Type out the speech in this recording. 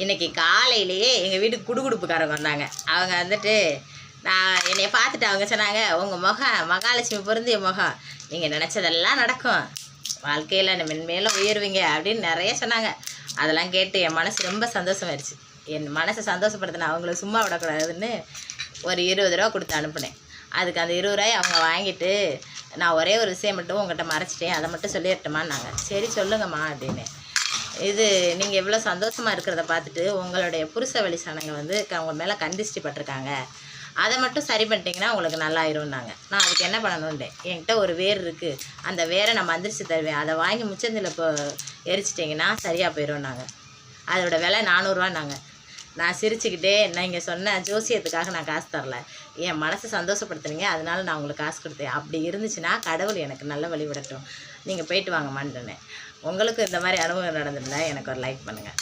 இன்றைக்கி காலையிலேயே எங்கள் வீட்டுக்கு குடுகுடுப்புக்காரங்க வந்தாங்க. அவங்க வந்துட்டு என்னை பார்த்துட்டு அவங்க சொன்னாங்க, உங்கள் முகம் மகாலட்சுமி பொருந்திய முகம், நீங்கள் நினச்சதெல்லாம் நடக்கும், வாழ்க்கையில் மென்மேலும் உயர்வீங்க அப்படின்னு நிறைய சொன்னாங்க. அதெல்லாம் கேட்டு என் மனசு ரொம்ப சந்தோஷமாயிருச்சு. என் மனசை சந்தோஷப்படுத்தினேன். அவங்கள சும்மா விடக்கூடாதுன்னு ஒரு 20 ரூபா கொடுத்து அனுப்புனேன். அதுக்கு அந்த 20 ரூபாயை அவங்க வாங்கிட்டு, நான் ஒரே ஒரு விஷயம் மட்டும் உங்கள்கிட்ட மறைச்சிட்டேன், அதை மட்டும் சொல்லிடட்டுமான்னாங்க. சரி சொல்லுங்கம்மா அப்படின்னு. இது நீங்கள் எவ்வளோ சந்தோஷமாக இருக்கிறத பார்த்துட்டு உங்களுடைய புருஷ வழி சனங்க வந்து அவங்க மேலே கண்டிஷ்டி பட்டிருக்காங்க, அதை மட்டும் சரி பண்ணிட்டீங்கன்னா உங்களுக்கு நல்லாயிரும்னாங்க. நான் அதுக்கு என்ன பண்ணணுன்ட்டேன், என்கிட்ட ஒரு வேர் இருக்குது, அந்த வேரை நான் மந்திரிச்சு தருவேன், அதை வாங்கி முச்சந்தில் இப்போ எரிச்சிட்டிங்கன்னா சரியாக போயிடும்னாங்க. அதோட விலை 400 ரூபான்னாங்க. நான் சிரிச்சுக்கிட்டே, நீங்கள் சொன்ன ஜோசியத்துக்காக நான் காசு தரல, என் மனசை சந்தோஷப்படுத்துனீங்க, அதனால நான் உங்களுக்கு காசு கொடுத்தேன், அப்படி இருந்துச்சுன்னா கடவுள் எனக்கு நல்ல வழி விடட்டும், நீங்கள் போயிட்டு வாங்கம்மான்னு சொன்னேன். உங்களுக்கு இந்த மாதிரி அனுபவம் நடந்திருந்தா எனக்கு ஒரு லைக் பண்ணுங்கள்.